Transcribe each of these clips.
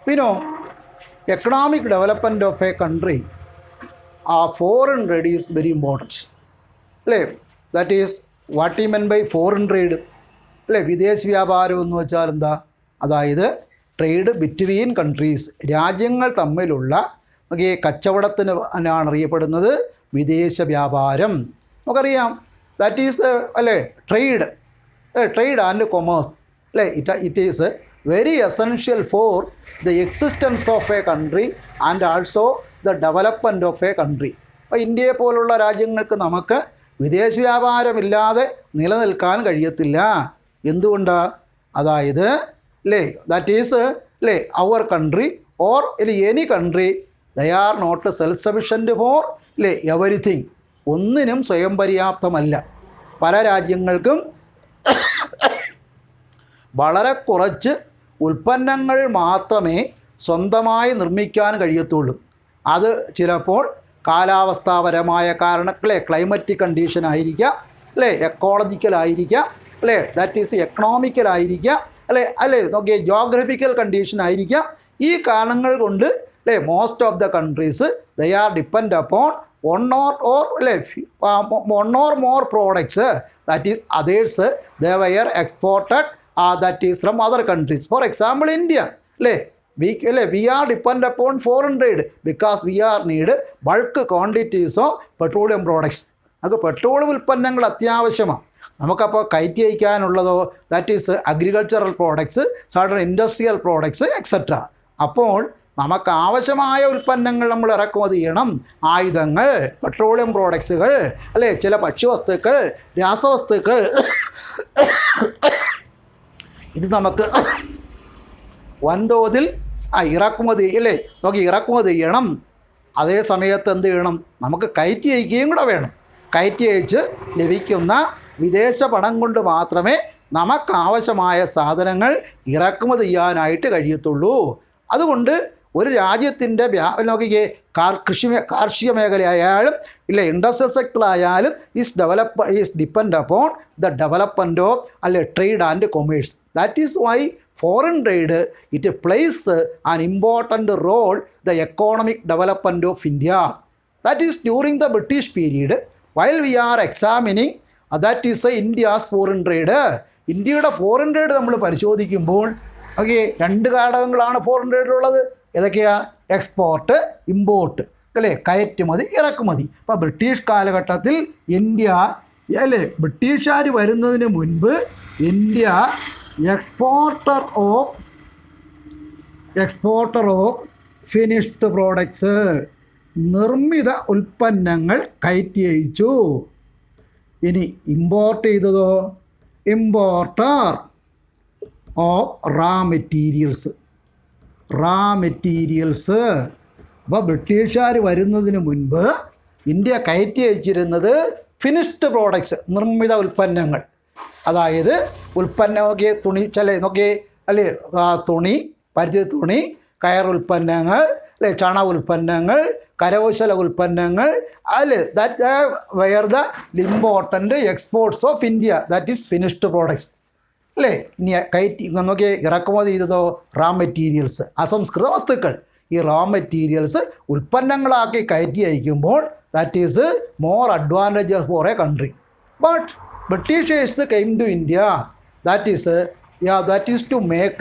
You know, economic development of a country, foreign trade is very important. That is what he meant by foreign trade. വിദേശ വ്യാപാരം എന്ന് വെച്ചാൽ എന്താ? അതായത് trade between countries, രാജ്യങ്ങൾ തമ്മിലുള്ള കച്ചവടത്തിന് ആണ് അറിയപ്പെടുന്നത് വിദേശ വ്യാപാരം. നമുക്കറിയാം that is trade and commerce. It is very essential for the existence of A country and also the development of A country. അപ്പോൾ ഇന്ത്യയെ പോലുള്ള രാജ്യങ്ങൾക്ക് നമുക്ക് വിദേശ വ്യാപാരമില്ലാതെ നിലനിൽക്കാൻ കഴിയത്തില്ല. എന്തുകൊണ്ടാണ്? അതായത് that is our country or any country they are not self sufficient for everything. ഒന്നിനും സ്വയം പര്യാപ്തമല്ല. പല രാജ്യങ്ങൾക്കും വളരെ കുറച്ച് ഉൽപ്പന്നങ്ങൾ മാത്രമേ സ്വന്തമായി നിർമ്മിക്കാൻ കഴിയത്തുള്ളൂ. അത് ചിലപ്പോൾ കാലാവസ്ഥാപരമായ ക്ലൈമറ്റിക് കണ്ടീഷൻ ആയിരിക്കാം, എക്കോളജിക്കലായിരിക്കാം, ദാറ്റ് ഈസ് എക്കണോമിക്കലായിരിക്കാം, ജോഗ്രഫിക്കൽ കണ്ടീഷൻ ആയിരിക്കാം. ഈ കാരണങ്ങൾ കൊണ്ട് most of the countries they are depend upon one or more products, that is others they were exported, that is from other countries. For example, India, we are dependent upon foreign trade because we are need bulk quantities of petroleum products. അത് petrol ഉൽപ്പന്നങ്ങൾ അത്യാവശ്യമാണ്. നമുക്കപ്പോൾ കയറ്റി അയക്കാനുള്ളതോ that is agricultural products, certain industrial products etcetera. അപ്പോൾ നമുക്ക് ആവശ്യമായ ഉൽപ്പന്നങ്ങൾ നമ്മൾ ഇറക്കുമതി ചെയ്യണം. ആയുധങ്ങൾ, പെട്രോളിയം പ്രോഡക്ട്സുകൾ, ചില ഭക്ഷ്യവസ്തുക്കൾ, രാസവസ്തുക്കൾ, ഇത് നമുക്ക് വൻതോതിൽ ഇറക്കുമതി ഇറക്കുമതി ചെയ്യണം. അതേ സമയത്ത് എന്ത് ചെയ്യണം? നമുക്ക് കയറ്റി അയക്കുകയും കൂടെ വേണം. കയറ്റി അയച്ച് ലഭിക്കുന്ന വിദേശ പണം കൊണ്ട് മാത്രമേ നമുക്കാവശ്യമായ സാധനങ്ങൾ ഇറക്കുമതി ചെയ്യാനായിട്ട് കഴിയത്തുള്ളൂ. അതുകൊണ്ട് ഒരു രാജ്യത്തിൻ്റെ കാർഷിക മേഖലയായാലും ഇൻഡസ്ട്രിയൽ സെക്ടർ ആയാലും is depend upon the development of trade and commerce. That is why foreign trade it plays an important role the economic development of India. That is during the British period, while we are examining that is India's foreign trade. ഇന്ത്യയുടെ foreign trade നമ്മൾ പരിശോധിക്കുമ്പോൾ രണ്ട് ഘടകങ്ങളാണ് foreign ട്രേഡിലുള്ളത്. ഏതൊക്കെയാണ്? Export, import, കയറ്റുമതി, ഇറക്കുമതി. അപ്പോൾ British കാലഘട്ടത്തിൽ ഇന്ത്യ ബ്രിട്ടീഷുകാർ വരുന്നതിന് മുൻപ് India exporter of finished products, നിർമ്മിത ഉൽപ്പന്നങ്ങൾ കയറ്റി അയച്ചു. ഇനി ഇമ്പോർട്ട് ചെയ്തതോ? ഇമ്പോർട്ടർ ഓഫ് റാ മെറ്റീരിയൽസ്. അപ്പോൾ ബ്രിട്ടീഷുകാർ വരുന്നതിന് മുൻപ് ഇന്ത്യ കയറ്റി അയച്ചിരുന്നത് ഫിനിഷ്ഡ് പ്രോഡക്ട്സ്, നിർമ്മിത ഉൽപ്പന്നങ്ങൾ. അതായത് തുണി തുണി, പരുത്തി തുണി, കയർ ഉൽപ്പന്നങ്ങൾ, ചണ ഉൽപ്പന്നങ്ങൾ, കരകൗശല ഉൽപ്പന്നങ്ങൾ, that were the important exports of India, that is finished products. ഇനി ഇറക്കുമതി ചെയ്തതോ? റാ മെറ്റീരിയൽസ്, അസംസ്കൃത വസ്തുക്കൾ. ഈ റാ മെറ്റീരിയൽസ് ഉൽപ്പന്നങ്ങളാക്കി കയറ്റി അയക്കുമ്പോൾ that is more advantages for a country. But Britishers came to India, that is to make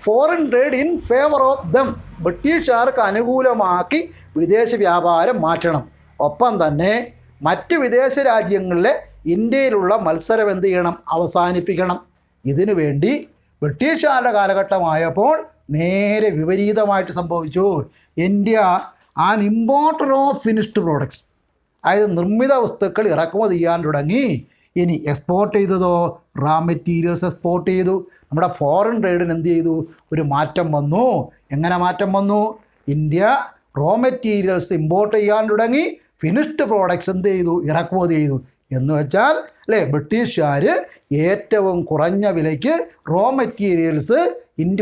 foreign trade in favor of them. ബ്രിട്ടീഷുകാർക്ക് അനുകൂലമാക്കി വിദേശ വ്യാപാരം മാറ്റണം. ഒപ്പം തന്നെ മറ്റ് വിദേശ രാജ്യങ്ങളിലെ ഇന്ത്യയിലുള്ള മത്സരം എന്ത് ചെയ്യണം? അവസാനിപ്പിക്കണം. ഇതിനു വേണ്ടി ബ്രിട്ടീഷുകാരുടെ കാലഘട്ടമായപ്പോൾ നേരെ വിപരീതമായിട്ട് സംഭവിച്ചു. India an importer of finished products, അതായത് നിർമ്മിത വസ്തുക്കൾ ഇറക്കുമതി ചെയ്യാൻ തുടങ്ങി. ഇനി എക്സ്പോർട്ട് ചെയ്തതോ? റാ മെറ്റീരിയൽസ് എക്സ്പോർട്ട് ചെയ്തു. നമ്മുടെ ഫോറിൻ ട്രേഡിന് എന്ത് ചെയ്തു? ഒരു മാറ്റം വന്നു. എങ്ങനെ മാറ്റം വന്നു? ഇന്ത്യ റോ മെറ്റീരിയൽസ് ഇമ്പോർട്ട് ചെയ്യാൻ തുടങ്ങി, ഫിനിഷ്ഡ് പ്രോഡക്ട്സ് എന്ത് ചെയ്തു? ഇറക്കുമതി ചെയ്തു. എന്ന് വെച്ചാൽ ബ്രിട്ടീഷുകാർ ഏറ്റവും കുറഞ്ഞ വിലയ്ക്ക് റോ മെറ്റീരിയൽസ്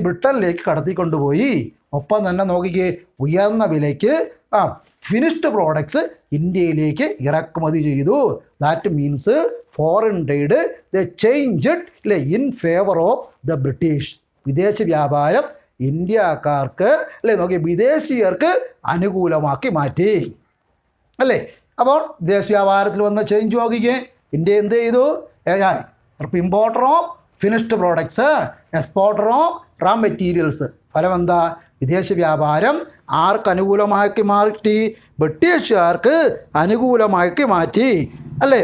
ബ്രിട്ടനിലേക്ക് കടത്തിക്കൊണ്ടുപോയി. ഒപ്പം തന്നെ നോക്കിക്കേ, ഉയർന്ന വിലയ്ക്ക് ഫിനിഷ്ഡ് പ്രോഡക്ട്സ് ഇന്ത്യയിലേക്ക് ഇറക്കുമതി ചെയ്തു. That means foreign trade the changed in favour of the British. വിദേശ വ്യാപാരം ഇന്ത്യക്കാർക്ക് അല്ലേ നോക്കി വിദേശീയർക്ക് അനുകൂലമാക്കി മാറ്റി അല്ലേ. അപ്പോൾ വിദേശ വ്യാപാരത്തിൽ വന്ന ചേഞ്ച് നോക്കിക്കേ. ഇന്ത്യ എന്ത് ചെയ്തു? Importer of finished products, exporter of raw materials. ഫലം എന്താ? വിദേശ വ്യാപാരം ആർക്ക് അനുകൂലമാക്കി മാറ്റി? ബ്രിട്ടീഷുകാർക്ക് അനുകൂലമാക്കി മാറ്റി അല്ലേ.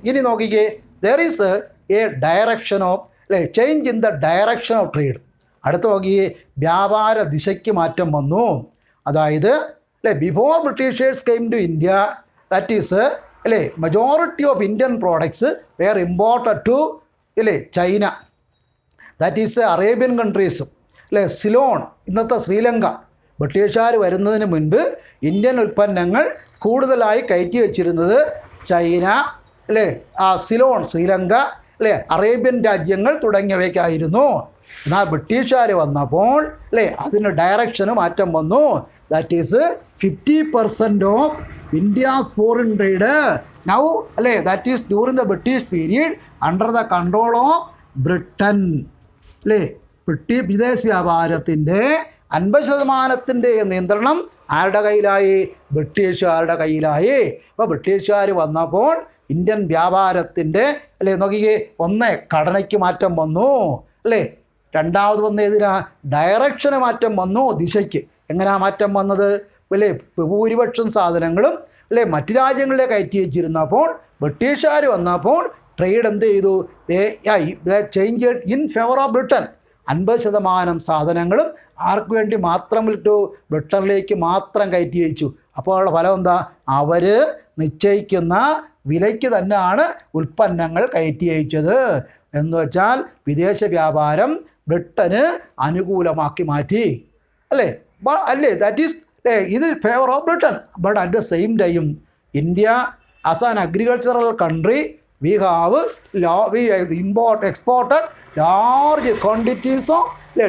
ഇനി നോക്കിക്കേ, there is a direction of അല്ലേ change in the direction of trade. അടുത്ത് നോക്കിയേ, വ്യാപാര ദിശയ്ക്ക് മാറ്റം വന്നു. അതായത് അല്ലേ before Britishers came to India, that is അല്ലേ majority of Indian products were imported to അല്ലേ ചൈന, ദാറ്റ് ഈസ് അറേബ്യൻ കൺട്രീസും അല്ലേ സിലോൺ ഇന്നത്തെ ശ്രീലങ്ക. ബ്രിട്ടീഷുകാർ വരുന്നതിന് മുൻപ് ഇന്ത്യൻ ഉൽപ്പന്നങ്ങൾ കൂടുതലായി കയറ്റി വച്ചിരുന്നത് ചൈന അല്ലേ സിലോൺ ശ്രീലങ്ക അല്ലേ അറേബ്യൻ രാജ്യങ്ങൾ തുടങ്ങിയവയ്ക്കായിരുന്നു. എന്നാൽ ബ്രിട്ടീഷുകാർ വന്നപ്പോൾ അല്ലേ അതിന് ഡയറക്ഷന് മാറ്റം വന്നു. That is 50% of India's foreign trade now അല്ലേ that is during the British period under the control of Britain അല്ലേ. വിദേശ വ്യാപാരത്തിൻ്റെ 50% നിയന്ത്രണം ആരുടെ കയ്യിലായി? ബ്രിട്ടീഷുകാരുടെ കയ്യിലായി. അപ്പോൾ ബ്രിട്ടീഷുകാർ വന്നപ്പോൾ ഇന്ത്യൻ വ്യാപാരത്തിൻ്റെ അല്ലേ നോക്കിയേ, ഒന്ന് ഘടനയ്ക്ക് മാറ്റം വന്നു അല്ലേ, രണ്ടാമത് വന്ന ഏതിനാ? ഡയറക്ഷന് മാറ്റം വന്നു, ദിശയ്ക്ക്. എങ്ങനെയാണ് മാറ്റം വന്നത്? അല്ലേ ഭൂരിപക്ഷം സാധനങ്ങളും അല്ലേ മറ്റു രാജ്യങ്ങളിലെ കയറ്റി വെച്ചിരുന്നപ്പോൾ ബ്രിട്ടീഷുകാർ വന്നപ്പോൾ ട്രേഡ് എന്ത് ചെയ്തു? Change in favour of Britain. 50% സാധനങ്ങളും ആർക്ക് വേണ്ടി മാത്രം വിട്ടു? ബ്രിട്ടനിലേക്ക് മാത്രം കയറ്റി അയച്ചു. അപ്പോൾ ഉള്ള ഫലം എന്താ? അവർ നിശ്ചയിക്കുന്ന വിലയ്ക്ക് തന്നെയാണ് ഉൽപ്പന്നങ്ങൾ കയറ്റി അയച്ചത്. എന്ന് വെച്ചാൽ വിദേശ വ്യാപാരം ബ്രിട്ടന് അനുകൂലമാക്കി മാറ്റി അല്ലേ. ദാറ്റ് ഈസ് ഇത് favour of Britain. But at the same time India as an agricultural country we have exported large quantities of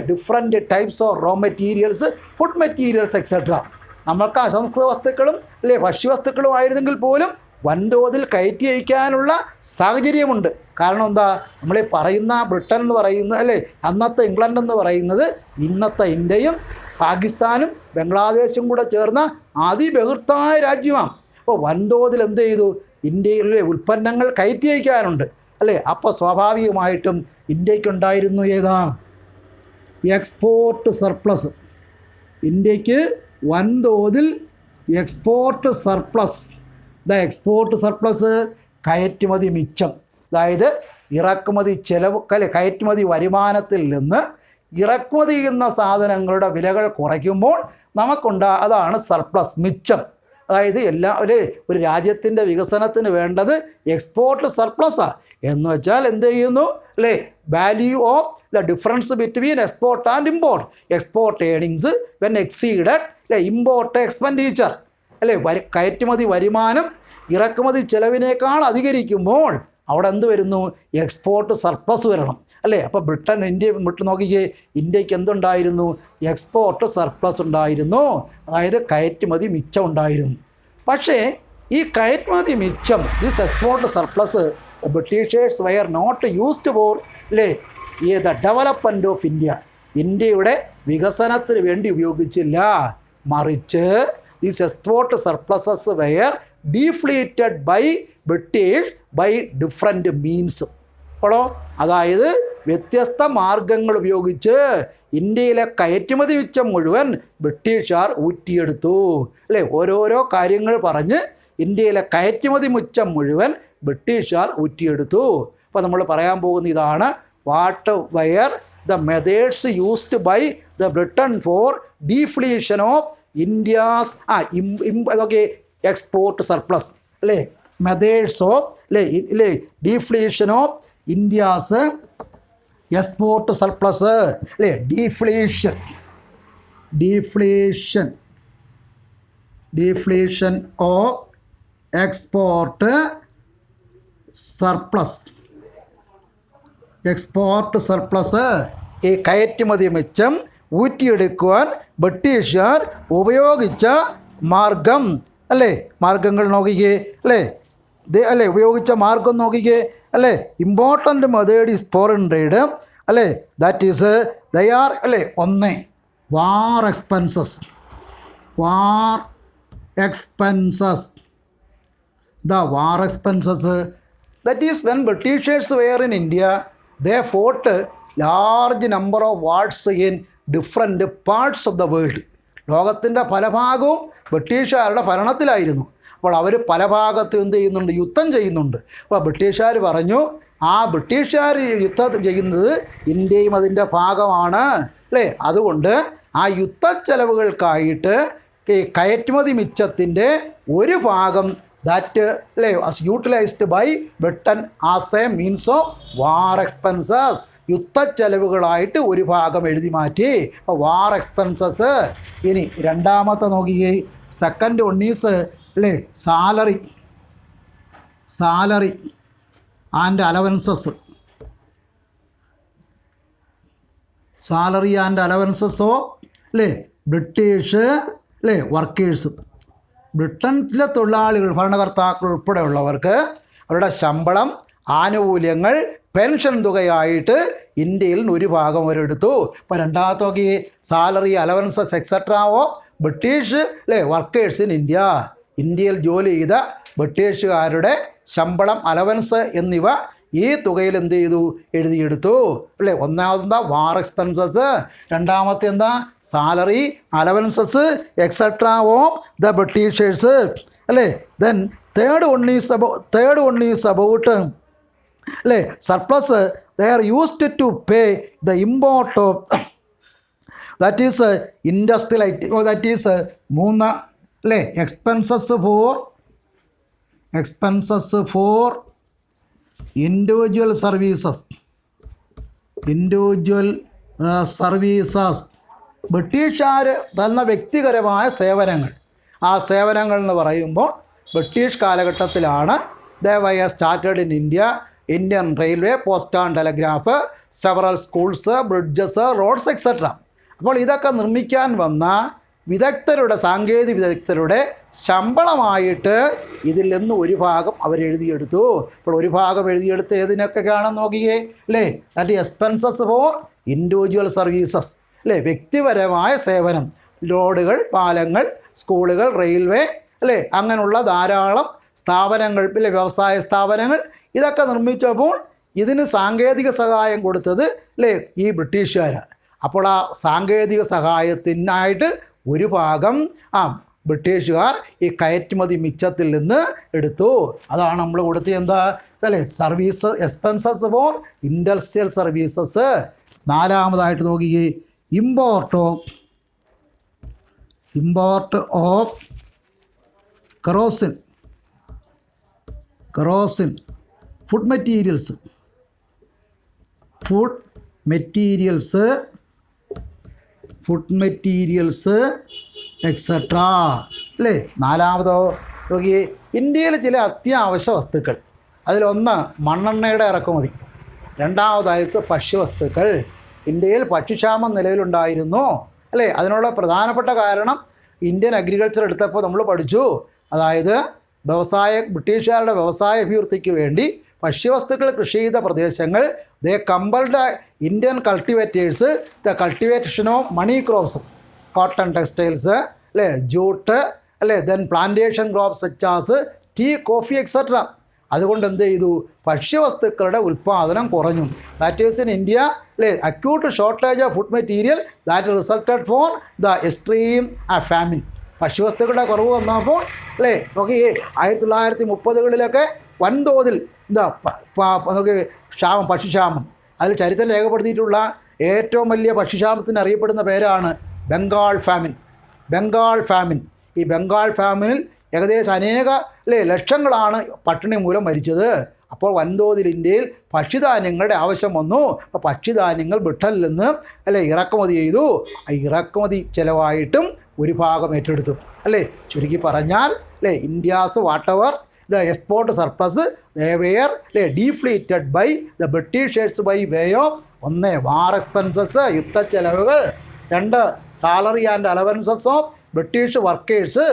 different types of raw materials, food materials etc. നമ്മൾക്ക് അസംസ്കൃത വസ്തുക്കളും അല്ലേ ഭക്ഷ്യവസ്തുക്കളും ആയിരുന്നെങ്കിൽ പോലും വൻതോതിൽ കയറ്റി അയക്കാനുള്ള സാഹചര്യമുണ്ട്. കാരണം എന്താ? നമ്മൾ പറയുന്ന ബ്രിട്ടൻ എന്ന് പറയുന്നത് അല്ലേ അന്നത്തെ ഇംഗ്ലണ്ട് എന്ന് പറയുന്നത് ഇന്നത്തെ ഇന്ത്യയും പാകിസ്ഥാനും ബംഗ്ലാദേശും കൂടെ ചേർന്ന അതിബൃഹത്തായ രാജ്യമാണ്. അപ്പോൾ വൻതോതിൽ എന്ത് ചെയ്തു? ഇന്ത്യയിലെ ഉൽപ്പന്നങ്ങൾ കയറ്റി അയക്കാനുണ്ട് അല്ലേ. അപ്പോൾ സ്വാഭാവികമായിട്ടും ഇന്ത്യക്കുണ്ടായിരുന്നു ഏതാ? Export surplus. ഇന്ത്യക്ക് വൻതോതിൽ എക്സ്പോർട്ട് സർപ്ലസ്. എക്സ്പോർട്ട് സർപ്ലസ് കയറ്റുമതി മിച്ചം. അതായത് ഇറക്കുമതി ചെലവ് കയറ്റുമതി വരുമാനത്തിൽ നിന്ന് ഇറക്കുമതി ചെയ്യുന്ന സാധനങ്ങളുടെ വിലകൾ കുറയ്ക്കുമ്പോൾ അതാണ് സർപ്ലസ്, മിച്ചം. അതായത് ഒരു രാജ്യത്തിൻ്റെ വികസനത്തിന് വേണ്ടത് എക്സ്പോർട്ട് സർപ്ലസാണ്. എന്ന് വെച്ചാൽ എന്ത് ചെയ്യുന്നു അല്ലേ? Value of the difference between export and import. Export earnings when exceeded അല്ലേ ഇമ്പോർട്ട് എക്സ്പെൻഡിച്ചർ അല്ലേ. കയറ്റുമതി വരുമാനം ഇറക്കുമതി ചെലവിനേക്കാൾ അധികരിക്കുമ്പോൾ അവിടെ എന്ത് വരുന്നു? എക്സ്പോർട്ട് സർപ്ലസ് വരണം അല്ലേ. അപ്പോൾ ഇന്ത്യ നോക്കിക്കേ, ഇന്ത്യക്ക് എന്തുണ്ടായിരുന്നു? എക്സ്പോർട്ട് സർപ്ലസ് ഉണ്ടായിരുന്നു. അതായത് കയറ്റുമതി മിച്ചം ഉണ്ടായിരുന്നു. പക്ഷേ ഈ കയറ്റുമതി മിച്ചം this export surplus Britishers were not used for അല്ലേ ദ ഡെവലപ്മെൻറ്റ് ഓഫ് ഇന്ത്യ. ഇന്ത്യയുടെ വികസനത്തിന് വേണ്ടി ഉപയോഗിച്ചില്ല. മറിച്ച് this export surpluses were ഡീഫ്ലീറ്റഡ് by British by different means. അപ്പോഴോ അതായത് വ്യത്യസ്ത മാർഗങ്ങൾ ഉപയോഗിച്ച് ഇന്ത്യയിലെ കയറ്റുമതി മിച്ചം മുഴുവൻ ബ്രിട്ടീഷുകാർ ഊറ്റിയെടുത്തു അല്ലേ. ഓരോരോ കാര്യങ്ങൾ പറഞ്ഞ് ഇന്ത്യയിലെ കയറ്റുമതി മിച്ചം മുഴുവൻ ബ്രിട്ടീഷുകാർ ഊറ്റിയെടുത്തു. അപ്പോൾ നമ്മൾ പറയാൻ പോകുന്ന ഇതാണ് what were the methods used by the Britain for deflation of India's അതൊക്കെ എക്സ്പോർട്ട് സർപ്ലസ് അല്ലേ. മെത്തേഡ്സ് ഓഫ് അല്ലേ deflation of India's export surplus അല്ലേ. ഡീഫ്ലീഷൻ ഓഫ് എക്സ്പോർട്ട് സർപ്ലസ് ഈ കയറ്റുമതി മിച്ചം ഊറ്റിയെടുക്കുവാൻ ബ്രിട്ടീഷുകാർ ഉപയോഗിച്ച മാർഗം അല്ലേ. മാർഗങ്ങൾ നോക്കിക്കേ അല്ലേ ഉപയോഗിച്ച മാർഗം നോക്കിക്കേ അല്ലേ. Important method is foreign trade അല്ലേ ദാറ്റ് ഈസ് ദേ ആർ അല്ലേ ഒന്ന് war expenses the war expenses that is when Britishers were in India they fought a large number of wars in different parts of the world. ലോകത്തിൻ്റെ പല ഭാഗവും ബ്രിട്ടീഷുകാരുടെ ഭരണത്തിലായിരുന്നു. അപ്പോൾ അവർ പല ഭാഗത്ത് എന്ത് ചെയ്യുന്നുണ്ട്, യുദ്ധം ചെയ്യുന്നുണ്ട്. അപ്പോൾ ബ്രിട്ടീഷുകാർ പറഞ്ഞു ആ ബ്രിട്ടീഷുകാർ യുദ്ധം ചെയ്യുന്നത് ഇന്ത്യയും അതിൻ്റെ ഭാഗമാണ് അല്ലേ, അതുകൊണ്ട് ആ യുദ്ധ ചെലവുകൾക്കായിട്ട് കയറ്റുമതി മിച്ചത്തിൻ്റെ ഒരു ഭാഗം ദാറ്റ് അല്ലേ was utilized by Britain as a means of war expenses. യുദ്ധ ചെലവുകളായിട്ട് ഒരു ഭാഗം എഴുതി മാറ്റി. അപ്പോൾ വാർ എക്സ്പെൻസസ്. ഇനി രണ്ടാമത്തെ നോക്കിയേ, സെക്കൻഡ് വൺ ഈസ് അല്ലേ salary and allowances. Salary and അലവൻസസോ അല്ലേ ബ്രിട്ടീഷ് അല്ലേ വർക്കേഴ്സ്, ബ്രിട്ടനിലെ തൊഴിലാളികൾ ഭരണകർത്താക്കൾ ഉൾപ്പെടെയുള്ളവർക്ക് അവരുടെ ശമ്പളം, ആനുകൂല്യങ്ങൾ, പെൻഷൻ തുകയായിട്ട് ഇന്ത്യയിൽ ഒരു ഭാഗം അവരെടുത്തു. ഇപ്പോൾ രണ്ടാമത്തെ നോക്കി salary allowances etcetera of British അല്ലേ വർക്കേഴ്സ് ഇൻ ഇന്ത്യ. ഇന്ത്യയിൽ ജോലി ചെയ്ത ബ്രിട്ടീഷുകാരുടെ ശമ്പളം, അലവൻസ് എന്നിവ ഈ തുകയിൽ എന്ത് ചെയ്തു, എഴുതിയെടുത്തു അല്ലേ. ഒന്നാമതെന്താ വാർ എക്സ്പെൻസസ്, രണ്ടാമത്തെ എന്താ salary allowances etcetera of the Britishers അല്ലേ. Then third one is about അല്ലേ surplus they are used to pay the import of that is industrial item. That is മൂന്ന് അല്ലേ എക്സ്പെൻസസ് ഫോർ ഇൻഡിവിജ്വൽ സർവീസസ് ബ്രിട്ടീഷുകാർ തന്ന വ്യക്തിപരമായ സേവനങ്ങൾ. ആ സേവനങ്ങൾ എന്ന് പറയുമ്പോൾ ബ്രിട്ടീഷ് കാലഘട്ടത്തിലാണ് they were started in Indian railway, post and telegraph, several schools, bridges, roads etcetera. അപ്പോൾ ഇതൊക്കെ നിർമ്മിക്കാൻ വന്ന സാങ്കേതിക വിദഗ്ധരുടെ ശമ്പളമായിട്ട് ഇതിൽ നിന്ന് ഒരു ഭാഗം അവരെഴുതിയെടുത്തു. ഇപ്പോൾ ഒരു ഭാഗം എഴുതിയെടുത്ത് ഏതിനൊക്കെയാണെന്ന് നോക്കിയേ അല്ലേ, that expenses for individual services അല്ലേ വ്യക്തിപരമായ സേവനം, റോഡുകൾ, പാലങ്ങൾ, സ്കൂളുകൾ, റെയിൽവേ അല്ലേ അങ്ങനെയുള്ള ധാരാളം സ്ഥാപനങ്ങൾ അല്ലേ വ്യവസായ സ്ഥാപനങ്ങൾ ഇതൊക്കെ നിർമ്മിച്ചപ്പോൾ ഇതിന് സാങ്കേതിക സഹായം കൊടുത്തത് അല്ലേ ഈ ബ്രിട്ടീഷുകാരാണ്. അപ്പോൾ ആ സാങ്കേതിക സഹായത്തിനായിട്ട് ഒരു ഭാഗം ബ്രിട്ടീഷുകാർ ഈ കയറ്റുമതി മിച്ചത്തിൽ നിന്ന് എടുത്തു. അതാണ് നമ്മൾ കൊടുത്തത് എന്താ അല്ലേ service expenses for industrial services. നാലാമതായിട്ട് നോക്കിയേ import of kerosene food materials etcetera അല്ലേ. നാലാമതോ നോക്കിയേ ഇന്ത്യയിൽ ചില അത്യാവശ്യ വസ്തുക്കൾ, അതിലൊന്ന് മണ്ണെണ്ണയുടെ ഇറക്കുമതി, രണ്ടാമതായിട്ട് ഭക്ഷ്യവസ്തുക്കൾ. ഇന്ത്യയിൽ ഭക്ഷ്യക്ഷാമം നിലവിലുണ്ടായിരുന്നു അല്ലേ. അതിനുള്ള പ്രധാനപ്പെട്ട കാരണം ഇന്ത്യൻ അഗ്രികൾച്ചർ എടുത്തപ്പോൾ നമ്മൾ പഠിച്ചു, അതായത് ബ്രിട്ടീഷുകാരുടെ വ്യവസായ അഭിവൃദ്ധിക്ക് വേണ്ടി ഭക്ഷ്യവസ്തുക്കൾ കൃഷി ചെയ്ത പ്രദേശങ്ങൾ they compelled Indian cultivators the cultivation of money crops, cotton textiles അല്ലേ, ജൂട്ട് അല്ലേ, then plantation crops such as tea, coffee etcetera. അതുകൊണ്ട് എന്ത് ചെയ്തു, ഭക്ഷ്യവസ്തുക്കളുടെ ഉൽപ്പാദനം കുറഞ്ഞു. ദാറ്റ് ഈസ് ഇൻ ഇന്ത്യ അല്ലേ acute shortage of food material that resulted for the extreme famine. ഭക്ഷ്യവസ്തുക്കളുടെ കുറവ് വന്നപ്പോൾ അല്ലേ നോക്കി 1930കളിലൊക്കെ വൻതോതിൽ ഭക്ഷ്യക്ഷാമം. അതിൽ ചരിത്രം രേഖപ്പെടുത്തിയിട്ടുള്ള ഏറ്റവും വലിയ ഭക്ഷ്യക്ഷാമത്തിന് അറിയപ്പെടുന്ന പേരാണ് ബംഗാൾ ഫാമിൻ. ഈ ബംഗാൾ ഫാമിനിൽ ഏകദേശം അനേക ലക്ഷങ്ങളാണ് പട്ടിണി മൂലം മരിച്ചത്. അപ്പോൾ വൻതോതിൽ ഇന്ത്യയിൽ ഭക്ഷ്യധാന്യങ്ങളുടെ ആവശ്യം വന്നു. അപ്പോൾ ഭക്ഷ്യധാന്യങ്ങൾ ബ്രിട്ടനിൽ നിന്ന് ഇറക്കുമതി ചെയ്തു. ആ ഇറക്കുമതി ചിലവായിട്ടും ഒരു ഭാഗം ഏറ്റെടുത്തു അല്ലേ. ചുരുക്കി പറഞ്ഞാൽ India's whatever the export surplus they were ഡീഫ്ലീറ്റഡ് by the Britishers by way of ഒന്ന് വാർ എക്സ്പെൻസസ് യുദ്ധ ചെലവുകൾ, രണ്ട് salary and allowances of British workers,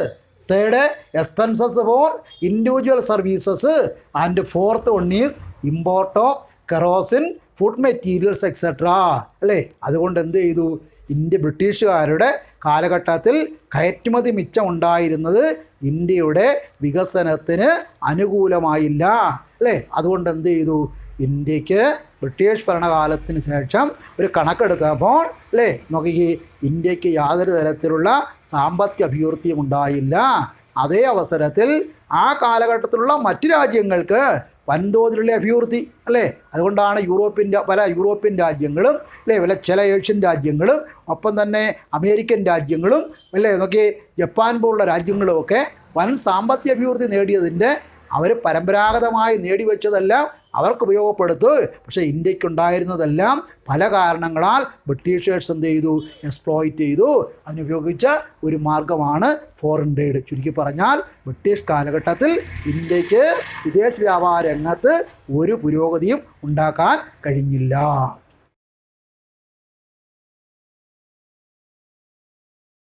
third expenses for individual services, and fourth one is import of kerosene food materials etcetera അല്ലേ. അതുകൊണ്ട് എന്ത് ചെയ്തു, ബ്രിട്ടീഷുകാരുടെ കാലഘട്ടത്തിൽ കയറ്റുമതി മിച്ചമുണ്ടായിരുന്നത് ഇന്ത്യയുടെ വികസനത്തിന് അനുകൂലമായില്ല അല്ലേ. അതുകൊണ്ട് എന്ത് ചെയ്തു, ഇന്ത്യക്ക് ബ്രിട്ടീഷ് ഭരണകാലത്തിന് ശേഷം ഒരു കണക്കെടുത്തപ്പോൾ അല്ലേ നോക്കിക്കേ, ഇന്ത്യക്ക് യാതൊരു തരത്തിലുള്ള സാമ്പത്തിക അഭിവൃദ്ധിയും ഉണ്ടായില്ല. അതേ അവസരത്തിൽ ആ കാലഘട്ടത്തിലുള്ള മറ്റു രാജ്യങ്ങൾക്ക് വൻതോതിലുള്ള അഭിവൃദ്ധി അല്ലേ. അതുകൊണ്ടാണ് പല യൂറോപ്യൻ രാജ്യങ്ങളും അല്ലേ, ചില ഏഷ്യൻ രാജ്യങ്ങളും ഒപ്പം തന്നെ അമേരിക്കൻ രാജ്യങ്ങളും അല്ലേ നോക്കി ജപ്പാൻ പോലുള്ള രാജ്യങ്ങളുമൊക്കെ വൻ സാമ്പത്തിക അഭിവൃദ്ധി നേടിയതിൻ്റെ അവർ പരമ്പരാഗതമായി നേടിവെച്ചതെല്ലാം അവർക്ക് ഉപയോഗപ്പെടുത്തു. പക്ഷേ ഇന്ത്യക്കുണ്ടായിരുന്നതെല്ലാം പല കാരണങ്ങളാൽ ബ്രിട്ടീഷേഴ്സ് എന്ത് ചെയ്തു, എക്സ്പ്ലോയിറ്റ് ചെയ്തു. അതിനുപയോഗിച്ച ഒരു മാർഗമാണ് ഫോറിൻ ട്രേഡ്. ചുരുക്കി പറഞ്ഞാൽ ബ്രിട്ടീഷ് കാലഘട്ടത്തിൽ ഇന്ത്യക്ക് വിദേശ വ്യാപാര രംഗത്ത് ഒരു പുരോഗതിയും ഉണ്ടാക്കാൻ കഴിഞ്ഞില്ല.